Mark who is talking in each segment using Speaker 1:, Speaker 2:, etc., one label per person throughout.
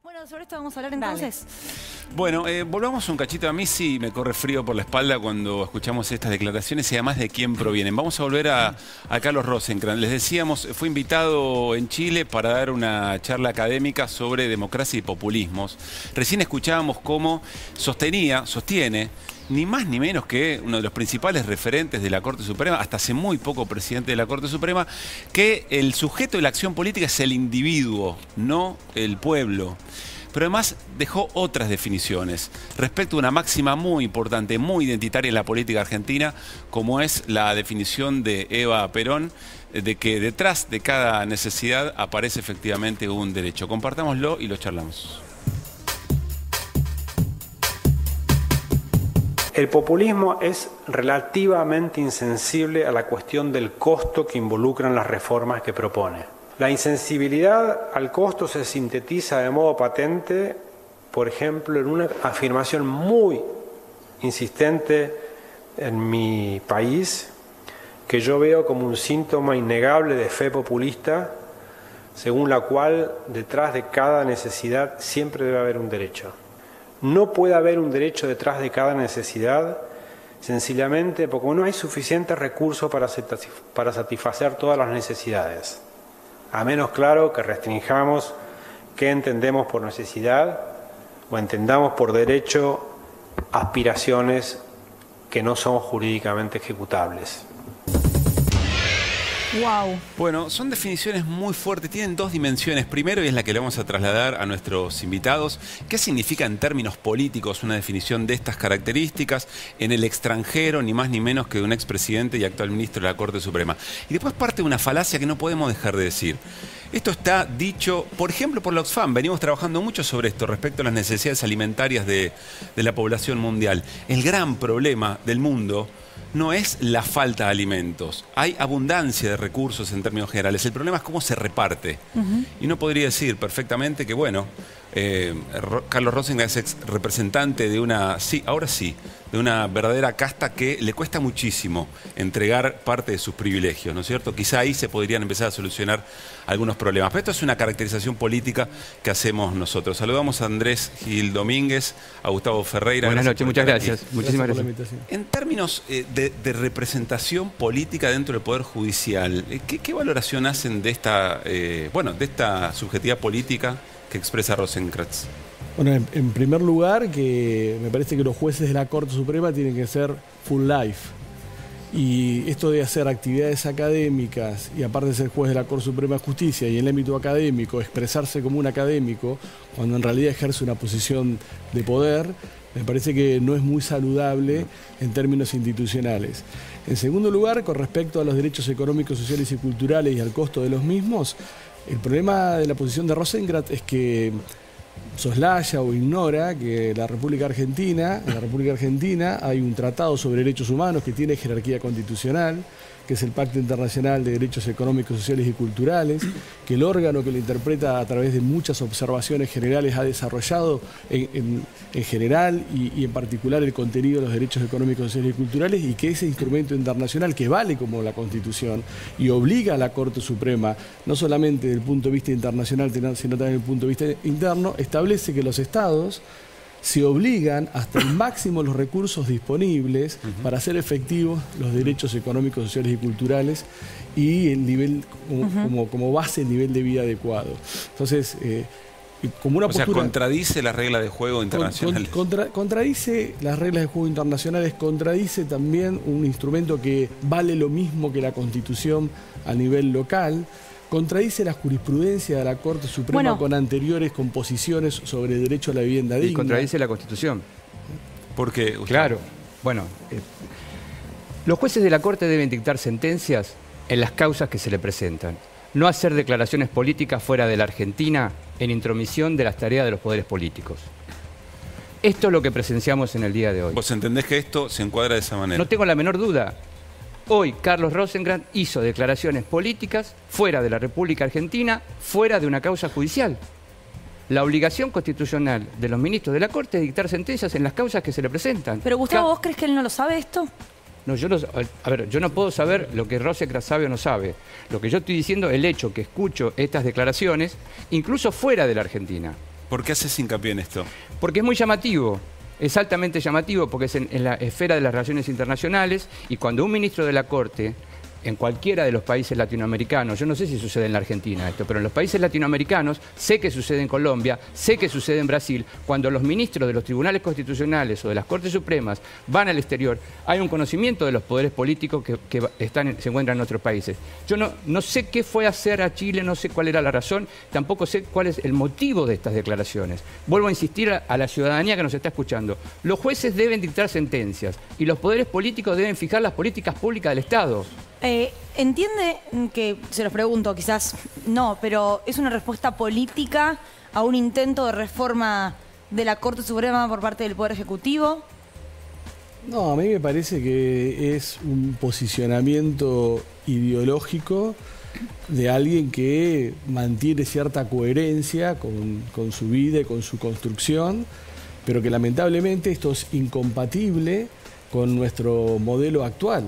Speaker 1: Bueno, sobre esto vamos a hablar entonces.
Speaker 2: Bueno, volvamos un cachito. A mí sí me corre frío por la espalda cuando escuchamos estas declaraciones y además de quién provienen. Vamos a volver a Carlos Rosenkrantz. Les decíamos, fue invitado en Chile para dar una charla académica sobre democracia y populismos. Recién escuchábamos cómo sostiene, ni más ni menos que uno de los principales referentes de la Corte Suprema, hasta hace muy poco presidente de la Corte Suprema, que el sujeto de la acción política es el individuo, no el pueblo. Pero además dejó otras definiciones respecto a una máxima muy importante, muy identitaria en la política argentina, como es la definición de Eva Perón, de que detrás de cada necesidad aparece efectivamente un derecho. Compartámoslo y lo charlamos.
Speaker 3: El populismo es relativamente insensible a la cuestión del costo que involucran las reformas que propone. La insensibilidad al costo se sintetiza de modo patente, por ejemplo, en una afirmación muy insistente en mi país, que yo veo como un síntoma innegable de fe populista, según la cual detrás de cada necesidad siempre debe haber un derecho. No puede haber un derecho detrás de cada necesidad, sencillamente porque no hay suficientes recursos para satisfacer todas las necesidades. A menos, claro, que restringamos qué entendemos por necesidad o entendamos por derecho aspiraciones que no son jurídicamente ejecutables.
Speaker 1: Wow.
Speaker 2: Bueno, son definiciones muy fuertes, tienen dos dimensiones. Primero, y es la que le vamos a trasladar a nuestros invitados, ¿qué significa en términos políticos una definición de estas características en el extranjero, ni más ni menos que de un expresidente y actual ministro de la Corte Suprema? Y después parte de una falacia que no podemos dejar de decir. Esto está dicho, por ejemplo, por la Oxfam. Venimos trabajando mucho sobre esto respecto a las necesidades alimentarias de la población mundial. El gran problema del mundo no es la falta de alimentos. Hay abundancia de recursos en términos generales. El problema es cómo se reparte. Y uno podría decir perfectamente que, bueno, Carlos Rosenkrantz es representante de una, de una verdadera casta que le cuesta muchísimo entregar parte de sus privilegios, ¿no es cierto? Quizá ahí se podrían empezar a solucionar algunos problemas. Pero esto es una caracterización política que hacemos nosotros. Saludamos a Andrés Gil Domínguez, a Gustavo Ferreira.
Speaker 4: Buenas noches, muchas gracias. Muchísimas gracias.
Speaker 2: En términos de representación política dentro del Poder Judicial, ¿qué valoración hacen de esta, de esta subjetividad política que expresa Rosenkrantz?
Speaker 5: Bueno, en primer lugar, que me parece que los jueces de la Corte Suprema tienen que ser full life. Y esto de hacer actividades académicas y aparte de ser juez de la Corte Suprema de Justicia y en el ámbito académico, expresarse como un académico, cuando en realidad ejerce una posición de poder, me parece que no es muy saludable en términos institucionales. En segundo lugar, con respecto a los derechos económicos, sociales y culturales y al costo de los mismos, el problema de la posición de Rosenkrantz es que soslaya o ignora que en la República Argentina hay un tratado sobre derechos humanos que tiene jerarquía constitucional, que es el Pacto Internacional de Derechos Económicos, Sociales y Culturales, que el órgano que lo interpreta a través de muchas observaciones generales ha desarrollado en general y en particular el contenido de los derechos económicos, sociales y culturales, y que ese instrumento internacional que vale como la Constitución y obliga a la Corte Suprema, no solamente desde el punto de vista internacional, sino también desde el punto de vista interno, establece que los estados se obligan hasta el máximo los recursos disponibles para hacer efectivos los derechos económicos, sociales y culturales y el nivel como base el nivel de vida adecuado. Entonces, como una postura,
Speaker 2: contradice las reglas de juego internacionales.
Speaker 5: Contradice las reglas de juego internacionales, contradice también un instrumento que vale lo mismo que la Constitución a nivel local. Contradice la jurisprudencia de la Corte Suprema con anteriores composiciones sobre el derecho a la vivienda digna.
Speaker 4: Y contradice la Constitución.
Speaker 2: ¿Por qué?
Speaker 4: Claro. Bueno, los jueces de la Corte deben dictar sentencias en las causas que se le presentan. No hacer declaraciones políticas fuera de la Argentina en intromisión de las tareas de los poderes políticos. Esto es lo que presenciamos en el día de hoy.
Speaker 2: ¿Vos entendés que esto se encuadra de esa manera?
Speaker 4: No tengo la menor duda. Hoy Carlos Rosenkrantz hizo declaraciones políticas fuera de la República Argentina, fuera de una causa judicial. La obligación constitucional de los ministros de la Corte es dictar sentencias en las causas que se le presentan.
Speaker 1: Pero Gustavo, ¿vos crees que él no lo sabe esto?
Speaker 4: No, yo no puedo saber lo que Rosenkrantz sabe o no sabe. Lo que yo estoy diciendo, el hecho que escucho estas declaraciones, incluso fuera de la Argentina.
Speaker 2: ¿Por qué haces hincapié en esto?
Speaker 4: Porque es muy llamativo. Es altamente llamativo porque es en la esfera de las relaciones internacionales y cuando un ministro de la Corte, en cualquiera de los países latinoamericanos, yo no sé si sucede en la Argentina esto, pero en los países latinoamericanos, sé que sucede en Colombia, sé que sucede en Brasil, cuando los ministros de los tribunales constitucionales o de las Cortes Supremas van al exterior, hay un conocimiento de los poderes políticos que se encuentran en otros países. Yo no sé qué fue hacer a Chile, no sé cuál era la razón, tampoco sé cuál es el motivo de estas declaraciones. Vuelvo a insistir a la ciudadanía que nos está escuchando. Los jueces deben dictar sentencias y los poderes políticos deben fijar las políticas públicas del Estado.
Speaker 1: Entiende que, se los pregunto, quizás no, pero ¿es una respuesta política a un intento de reforma de la Corte Suprema por parte del Poder Ejecutivo?
Speaker 5: No, a mí me parece que es un posicionamiento ideológico de alguien que mantiene cierta coherencia con su vida y con su construcción, pero que lamentablemente esto es incompatible con nuestro modelo actual.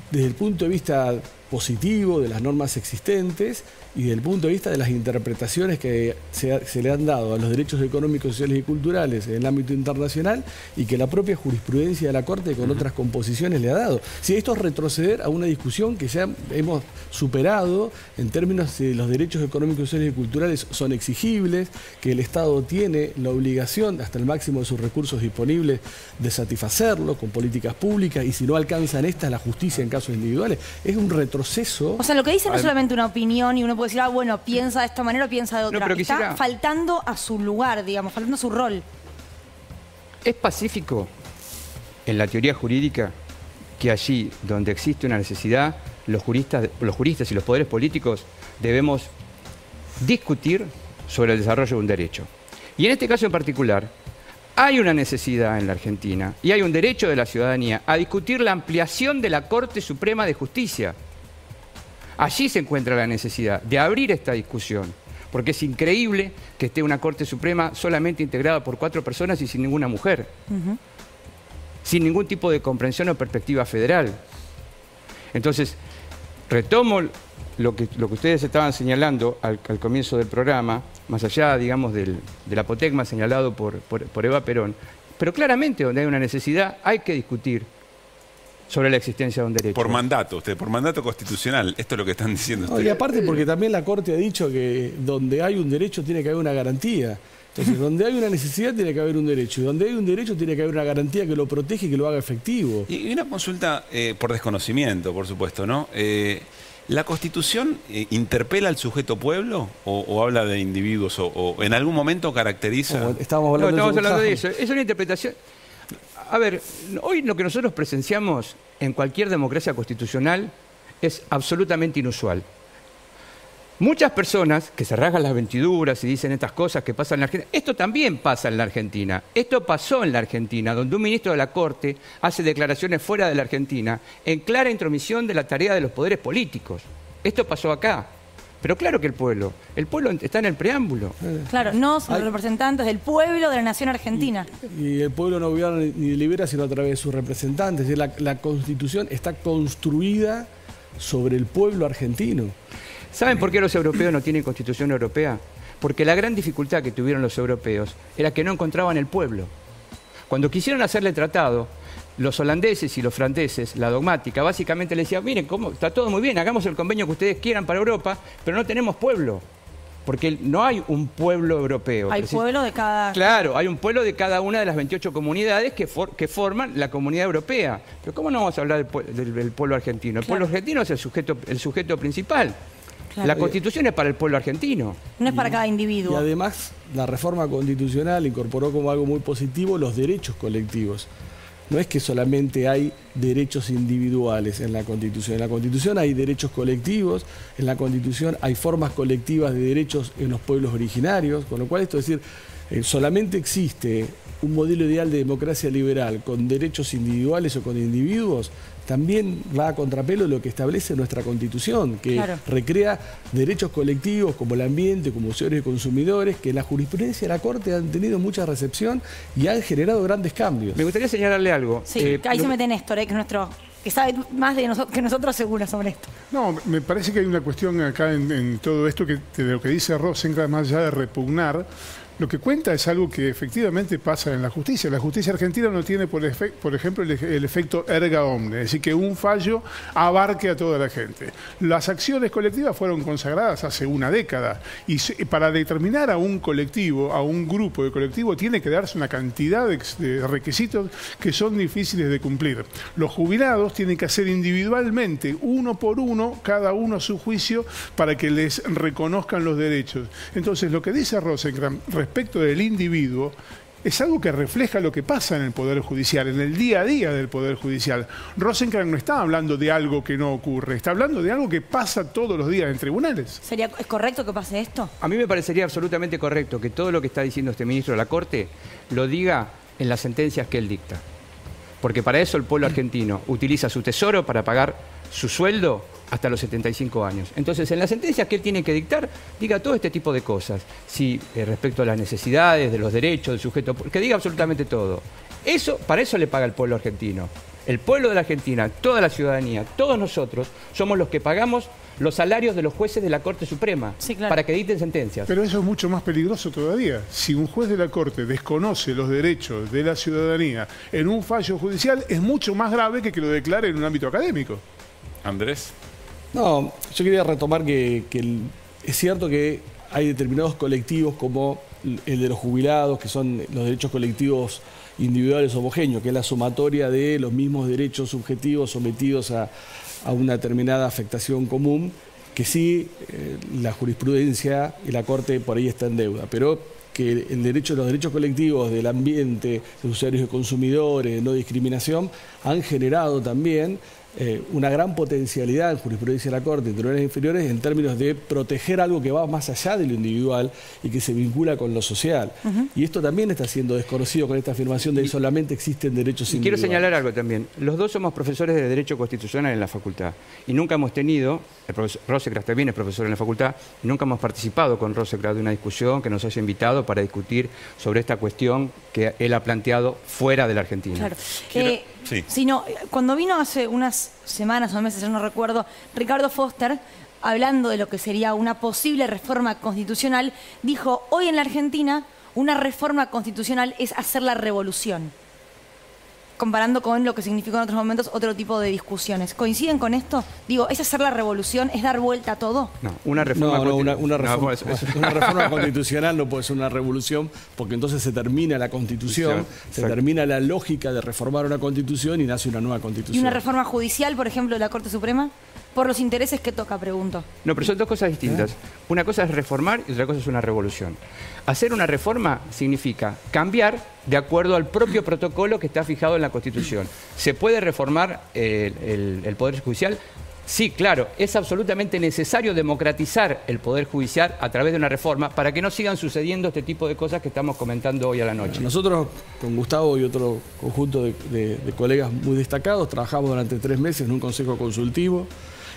Speaker 5: Desde el punto de vista positivo de las normas existentes y desde el punto de vista de las interpretaciones que se le han dado a los derechos económicos, sociales y culturales en el ámbito internacional y que la propia jurisprudencia de la Corte con otras composiciones le ha dado. Si esto es retroceder a una discusión que ya hemos superado en términos de los derechos económicos, sociales y culturales son exigibles, que el Estado tiene la obligación, hasta el máximo de sus recursos disponibles, de satisfacerlo con políticas públicas y si no alcanzan estas, la justicia en casos individuales, es un retroceso.
Speaker 1: O sea, lo que dice no es solamente una opinión y uno puede decir, ah, bueno, piensa de esta manera o piensa de otra.
Speaker 4: No, pero
Speaker 1: está faltando a su lugar, digamos, faltando a su rol.
Speaker 4: Es pacífico en la teoría jurídica que allí donde existe una necesidad, los juristas y los poderes políticos debemos discutir sobre el desarrollo de un derecho. Y en este caso en particular, hay una necesidad en la Argentina y hay un derecho de la ciudadanía a discutir la ampliación de la Corte Suprema de Justicia. Allí se encuentra la necesidad de abrir esta discusión, porque es increíble que esté una Corte Suprema solamente integrada por 4 personas y sin ninguna mujer, sin ningún tipo de comprensión o perspectiva federal. Entonces, retomo lo que ustedes estaban señalando al comienzo del programa, más allá, digamos, del apotegma señalado por Eva Perón, pero claramente donde hay una necesidad hay que discutir sobre la existencia de un derecho.
Speaker 2: Por mandato, por mandato constitucional, esto es lo que están diciendo ustedes.
Speaker 5: Y aparte porque también la Corte ha dicho que donde hay un derecho tiene que haber una garantía. Entonces, donde hay una necesidad tiene que haber un derecho. Y donde hay un derecho tiene que haber una garantía que lo protege y que lo haga efectivo.
Speaker 2: Y una consulta por desconocimiento, por supuesto, ¿no? ¿La Constitución interpela al sujeto pueblo o habla de individuos o en algún momento caracteriza?
Speaker 5: Estamos hablando
Speaker 4: de eso. Es una interpretación. A ver, hoy lo que nosotros presenciamos en cualquier democracia constitucional es absolutamente inusual. Muchas personas que se rasgan las vestiduras y dicen estas cosas que pasan en la Argentina, esto también pasa en la Argentina. Esto pasó en la Argentina, donde un ministro de la Corte hace declaraciones fuera de la Argentina en clara intromisión de la tarea de los poderes políticos. Esto pasó acá. Pero claro que el pueblo está en el preámbulo.
Speaker 1: Claro, no son los representantes del pueblo de la nación argentina.
Speaker 5: Y el pueblo no gobierna ni delibera sino a través de sus representantes. La Constitución está construida sobre el pueblo argentino.
Speaker 4: ¿Saben por qué los europeos no tienen Constitución europea? Porque la gran dificultad que tuvieron los europeos era que no encontraban el pueblo. Cuando quisieron hacerle tratado, los holandeses y los franceses, la dogmática, básicamente le decían, miren, está todo muy bien, hagamos el convenio que ustedes quieran para Europa, pero no tenemos pueblo. Porque no hay un pueblo europeo.
Speaker 1: Hay pueblo de cada...
Speaker 4: Claro, hay un pueblo de cada una de las 28 comunidades que forman la comunidad europea. Pero ¿cómo no vamos a hablar del pueblo argentino? El pueblo argentino es el sujeto principal. Claro. La Constitución es para el pueblo argentino.
Speaker 1: No es para cada individuo.
Speaker 5: Y además, la reforma constitucional incorporó como algo muy positivo los derechos colectivos. No es que solamente hay derechos individuales en la Constitución. En la Constitución hay derechos colectivos, en la Constitución hay formas colectivas de derechos en los pueblos originarios, con lo cual esto es decir, solamente existe un modelo ideal de democracia liberal con derechos individuales o con individuos, también va a contrapelo de lo que establece nuestra Constitución, que recrea derechos colectivos como el ambiente, como usuarios y consumidores, que en la jurisprudencia de la Corte han tenido mucha recepción y han generado grandes cambios.
Speaker 4: Me gustaría señalarle algo.
Speaker 1: Sí, ahí se mete Néstor, que es nuestro... que sabe más de que nosotros seguro sobre esto.
Speaker 6: No, me parece que hay una cuestión acá en todo esto, que de lo que dice Rosenkranz, más allá de repugnar, Lo que cuenta es algo que efectivamente pasa en la justicia. La justicia argentina no tiene, por ejemplo, el efecto erga omnes, es decir, que un fallo abarque a toda la gente. Las acciones colectivas fueron consagradas hace una década y para determinar a un colectivo, a un grupo de colectivo, tiene que darse una cantidad de requisitos que son difíciles de cumplir. Los jubilados tienen que hacer individualmente, uno por uno, cada uno a su juicio, para que les reconozcan los derechos. Entonces, lo que dice Rosenkrantz respecto del individuo es algo que refleja lo que pasa en el Poder Judicial, en el día a día del Poder Judicial. Rosenkrantz no está hablando de algo que no ocurre, está hablando de algo que pasa todos los días en tribunales.
Speaker 1: ¿Es correcto que pase esto?
Speaker 4: A mí me parecería absolutamente correcto que todo lo que está diciendo este ministro de la Corte lo diga en las sentencias que él dicta. Porque para eso el pueblo argentino utiliza su tesoro para pagar su sueldo hasta los 75 años. Entonces, en las sentencias que él tiene que dictar, diga todo este tipo de cosas. Sí, respecto a las necesidades, de los derechos del sujeto, que diga absolutamente todo. Para eso le paga el pueblo argentino. El pueblo de la Argentina, toda la ciudadanía, todos nosotros, somos los que pagamos los salarios de los jueces de la Corte Suprema, sí, claro, para que dicten sentencias.
Speaker 6: Pero eso es mucho más peligroso todavía. Si un juez de la Corte desconoce los derechos de la ciudadanía en un fallo judicial, es mucho más grave que lo declare en un ámbito académico.
Speaker 2: Andrés.
Speaker 5: No, yo quería retomar que es cierto que hay determinados colectivos como el de los jubilados, que son los derechos colectivos individuales homogéneos, que es la sumatoria de los mismos derechos subjetivos sometidos a una determinada afectación común, que sí, la jurisprudencia y la Corte por ahí está en deuda, pero que los derechos colectivos del ambiente, de usuarios y consumidores, de no discriminación, han generado también una gran potencialidad en jurisprudencia de la Corte, en tribunales inferiores, en términos de proteger algo que va más allá de lo individual y que se vincula con lo social. Y esto también está siendo desconocido con esta afirmación de que solamente existen derechos individuales.
Speaker 4: Quiero señalar algo también. Los dos somos profesores de Derecho Constitucional en la facultad y nunca hemos tenido, el profesor Rosenkrantz también es profesor en la facultad, y nunca hemos participado con Rosenkrantz de una discusión que nos haya invitado para discutir sobre esta cuestión que él ha planteado fuera de la Argentina.
Speaker 1: Claro. Sí. Cuando vino hace unas semanas o meses, yo no recuerdo, Ricardo Foster, hablando de lo que sería una posible reforma constitucional, dijo, hoy en la Argentina una reforma constitucional es hacer la revolución, comparando con lo que significó en otros momentos otro tipo de discusiones. ¿Coinciden con esto? Digo, ¿es hacer la revolución? ¿Es dar vuelta a todo?
Speaker 4: No, una reforma
Speaker 5: una reforma constitucional no puede ser una revolución, porque entonces se termina la Constitución, termina la lógica de reformar una Constitución y nace una nueva Constitución.
Speaker 1: ¿Y una reforma judicial, por ejemplo, de la Corte Suprema? Por los intereses que toca, pregunto.
Speaker 4: No, pero son dos cosas distintas. Una cosa es reformar y otra cosa es una revolución. Hacer una reforma significa cambiar de acuerdo al propio protocolo que está fijado en la Constitución. ¿Se puede reformar el Poder Judicial? Sí, claro. Es absolutamente necesario democratizar el Poder Judicial a través de una reforma para que no sigan sucediendo este tipo de cosas que estamos comentando hoy a la noche.
Speaker 5: Nosotros, con Gustavo y otro conjunto de colegas muy destacados, trabajamos durante 3 meses en un consejo consultivo.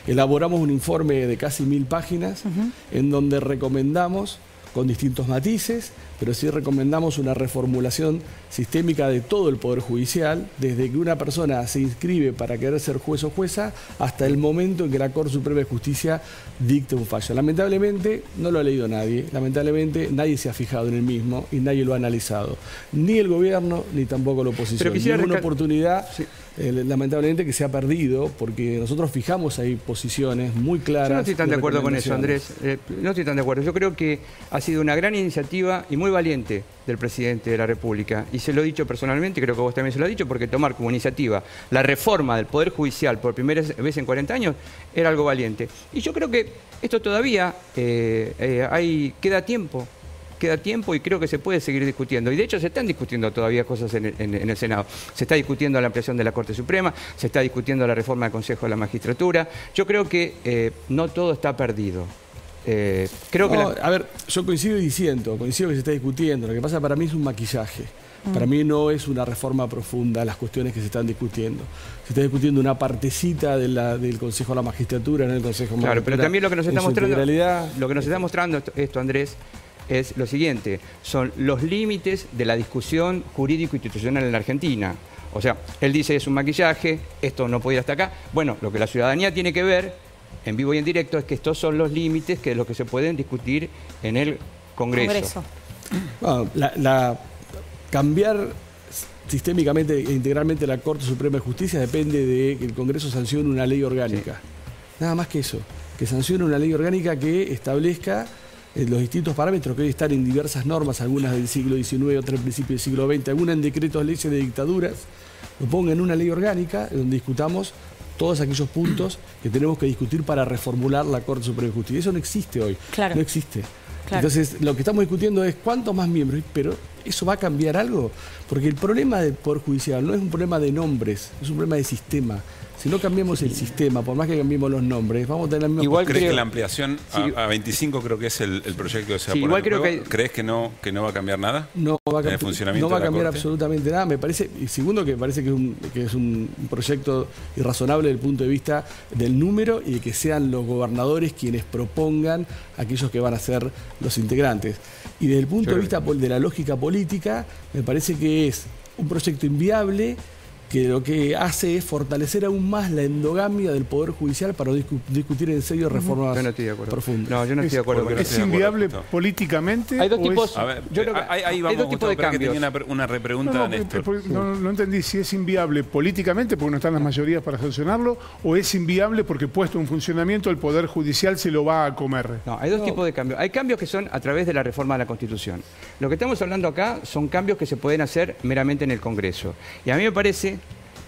Speaker 5: Elaboramos un informe de casi 1000 páginas en donde recomendamos, con distintos matices, pero sí recomendamos una reformulación sistémica de todo el Poder Judicial, desde que una persona se inscribe para querer ser juez o jueza hasta el momento en que la Corte Suprema de Justicia dicte un fallo. Lamentablemente no lo ha leído nadie, lamentablemente nadie se ha fijado en el mismo y nadie lo ha analizado. Ni el gobierno ni tampoco la oposición. Y es una oportunidad, lamentablemente, que se ha perdido, porque nosotros fijamos ahí posiciones muy claras.
Speaker 4: Yo no estoy tan de acuerdo con eso, Andrés. No estoy tan de acuerdo. Yo creo que ha sido una gran iniciativa y muy valiente del presidente de la República. Y se lo he dicho personalmente, creo que vos también se lo has dicho, porque tomar como iniciativa la reforma del Poder Judicial por primera vez en 40 años era algo valiente. Y yo creo que esto todavía queda tiempo y creo que se puede seguir discutiendo. Y de hecho se están discutiendo todavía cosas en el Senado. Se está discutiendo la ampliación de la Corte Suprema, se está discutiendo la reforma del Consejo de la Magistratura. Yo creo que no todo está perdido.
Speaker 5: A ver, yo coincido que se está discutiendo. Lo que pasa para mí es un maquillaje. Para mí no es una reforma profunda las cuestiones que se están discutiendo. Se está discutiendo una partecita del Consejo de la Magistratura, no el Consejo de la Magistratura. Claro,
Speaker 4: pero también lo que nos está mostrando esto, Andrés, es lo siguiente: son los límites de la discusión jurídico-institucional en la Argentina. O sea, él dice es un maquillaje, esto no puede ir hasta acá. Bueno, lo que la ciudadanía tiene que ver en vivo y en directo es que estos son los límites que se pueden discutir en el Congreso.
Speaker 5: Bueno, cambiar sistémicamente e integralmente la Corte Suprema de Justicia depende de que el Congreso sancione una ley orgánica. Sí. Nada más que eso, que sancione una ley orgánica que establezca los distintos parámetros que hoy están en diversas normas, algunas del siglo XIX, otras del principio del siglo XX, algunas en decretos, leyes de dictaduras, lo ponga en una ley orgánica donde discutamos todos aquellos puntos que tenemos que discutir para reformular la Corte Suprema de Justicia. Eso no existe hoy,
Speaker 1: claro.
Speaker 5: No existe.
Speaker 1: Claro.
Speaker 5: Entonces, lo que estamos discutiendo es cuántos más miembros, pero ¿eso va a cambiar algo? Porque el problema del Poder Judicial no es un problema de nombres, es un problema de sistema. Si no cambiamos el sistema, por más que cambiemos los nombres, vamos a tener la misma...
Speaker 2: Igual ¿crees que la ampliación a 25 creo que es el proyecto que se va a poner en juego? ¿Crees que no va a cambiar nada?
Speaker 5: No va a cambiar,
Speaker 2: ¿En el funcionamiento
Speaker 5: no va a cambiar
Speaker 2: de la Corte?
Speaker 5: Absolutamente nada. Me parece, y segundo, que me parece que es un proyecto irrazonable desde el punto de vista del número y de que sean los gobernadores quienes propongan a aquellos que van a ser los integrantes. Y desde el punto de vista de la lógica política, me parece que es un proyecto inviable, que lo que hace es fortalecer aún más la endogamia del Poder Judicial para discutir en serio reformas profundas.
Speaker 4: No, yo no estoy de acuerdo.
Speaker 6: ¿Es inviable políticamente?
Speaker 4: Hay dos tipos.
Speaker 2: A ver, ahí vamos,
Speaker 4: hay dos tipos de cambios.
Speaker 2: Que tenía una repregunta, Néstor.
Speaker 6: No entendí si es inviable políticamente porque no están las mayorías para sancionarlo, o es inviable porque puesto en funcionamiento el Poder Judicial se lo va a comer.
Speaker 4: No, hay dos tipos de cambios. Hay cambios que son a través de la reforma de la Constitución. Lo que estamos hablando acá son cambios que se pueden hacer meramente en el Congreso. Y a mí me parece,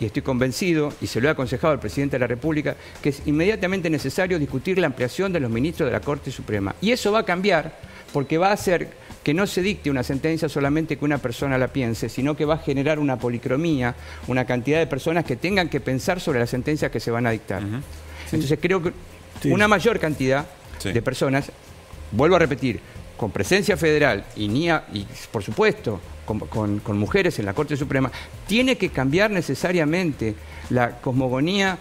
Speaker 4: y estoy convencido, y se lo he aconsejado al presidente de la República, que es inmediatamente necesario discutir la ampliación de los ministros de la Corte Suprema. Y eso va a cambiar porque va a hacer que no se dicte una sentencia solamente que una persona la piense, sino que va a generar una policromía, una cantidad de personas que tengan que pensar sobre las sentencias que se van a dictar. Entonces creo que una mayor cantidad de personas, vuelvo a repetir, con presencia federal y por supuesto, con mujeres en la Corte Suprema, tiene que cambiar necesariamente la cosmogonía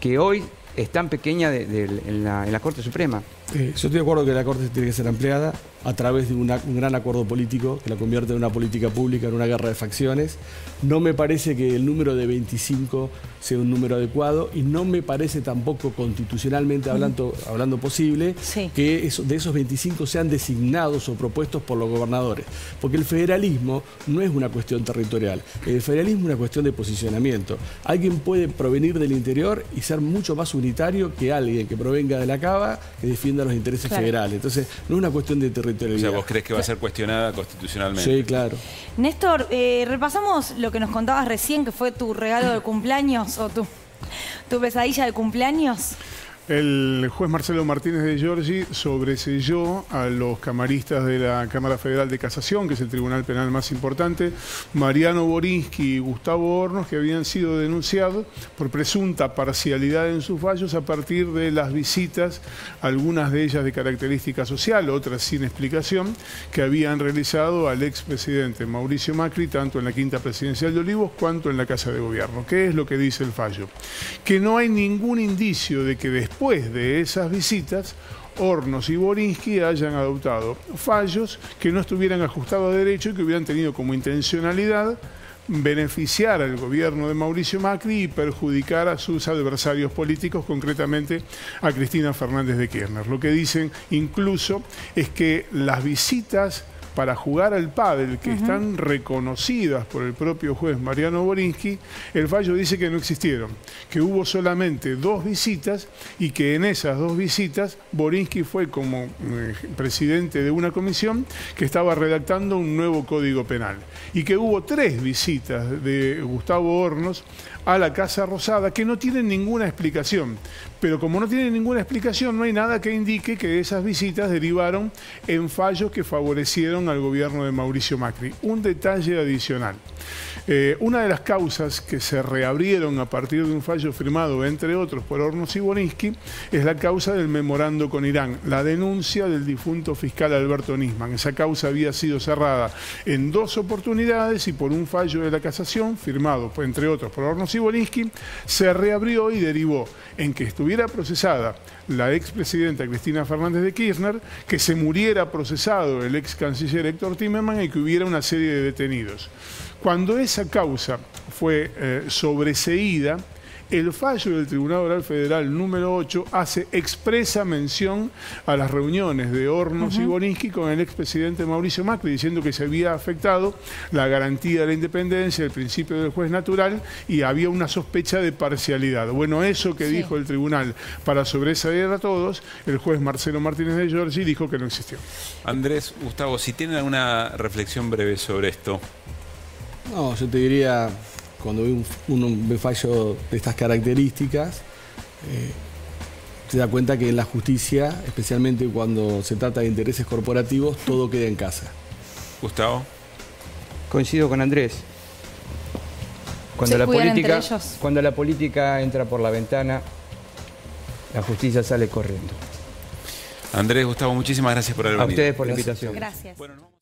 Speaker 4: que hoy es tan pequeña en la Corte Suprema.
Speaker 5: Yo estoy de acuerdo que la Corte tiene que ser ampliada a través de un gran acuerdo político que la convierte en una política pública, en una guerra de facciones. No me parece que el número de 25 sea un número adecuado y no me parece tampoco constitucionalmente hablando posible que de esos 25 sean designados o propuestos por los gobernadores. Porque el federalismo no es una cuestión territorial, el federalismo es una cuestión de posicionamiento. Alguien puede provenir del interior y ser mucho más unitario que alguien que provenga de la cava que defienda los intereses federales. Entonces, no es una cuestión de territorialidad.
Speaker 2: O sea, ¿vos crees que va a ser cuestionada constitucionalmente?
Speaker 5: Sí, claro.
Speaker 1: Néstor, repasamos lo que nos contabas recién, que fue tu regalo de cumpleaños o tu pesadilla de cumpleaños.
Speaker 6: El juez Marcelo Martínez de Giorgi sobreselló a los camaristas de la Cámara Federal de Casación, que es el tribunal penal más importante, Mariano Borinsky y Gustavo Hornos, que habían sido denunciados por presunta parcialidad en sus fallos a partir de las visitas, algunas de ellas de característica social, otras sin explicación, que habían realizado al expresidente Mauricio Macri, tanto en la Quinta Presidencial de Olivos cuanto en la Casa de Gobierno. ¿Qué es lo que dice el fallo? Que no hay ningún indicio de que después de esas visitas, Hornos y Borinsky hayan adoptado fallos que no estuvieran ajustados a derecho y que hubieran tenido como intencionalidad beneficiar al gobierno de Mauricio Macri y perjudicar a sus adversarios políticos, concretamente a Cristina Fernández de Kirchner. Lo que dicen incluso es que las visitas para jugar al pádel, que están reconocidas por el propio juez Mariano Borinsky, el fallo dice que no existieron, que hubo solamente 2 visitas y que en esas 2 visitas Borinsky fue como presidente de una comisión que estaba redactando un nuevo código penal y que hubo 3 visitas de Gustavo Hornos a la Casa Rosada que no tienen ninguna explicación. Pero como no tienen ninguna explicación, no hay nada que indique que esas visitas derivaron en fallos que favorecieron al gobierno de Mauricio Macri. Un detalle adicional. Una de las causas que se reabrieron a partir de un fallo firmado, entre otros, por Hornos y Borinsky, es la causa del memorando con Irán, la denuncia del difunto fiscal Alberto Nisman. Esa causa había sido cerrada en 2 oportunidades y por un fallo de la casación, firmado, entre otros, por Hornos y Borinsky, se reabrió y derivó en que estuviera procesada la expresidenta Cristina Fernández de Kirchner, que se muriera procesado el ex canciller Héctor Timerman y que hubiera una serie de detenidos. Cuando esa causa fue sobreseída, El fallo del Tribunal Oral Federal número 8 hace expresa mención a las reuniones de Hornos y Boninsky con el expresidente Mauricio Macri, diciendo que se había afectado la garantía de la independencia, el principio del juez natural, y había una sospecha de parcialidad. Bueno, eso que dijo el tribunal para sobresalir a todos, el juez Marcelo Martínez de Giorgi dijo que no existió.
Speaker 2: Andrés, Gustavo, si tienen alguna reflexión breve sobre esto.
Speaker 5: No, yo te diría, cuando ve un fallo de estas características, se da cuenta que en la justicia, especialmente cuando se trata de intereses corporativos, todo queda en casa.
Speaker 2: Gustavo.
Speaker 4: Coincido con Andrés. Cuando la política entra por la ventana, la justicia sale corriendo.
Speaker 2: Andrés, Gustavo, muchísimas gracias por haber venido.
Speaker 4: A ustedes por la invitación.
Speaker 1: Gracias.
Speaker 2: Bueno, no...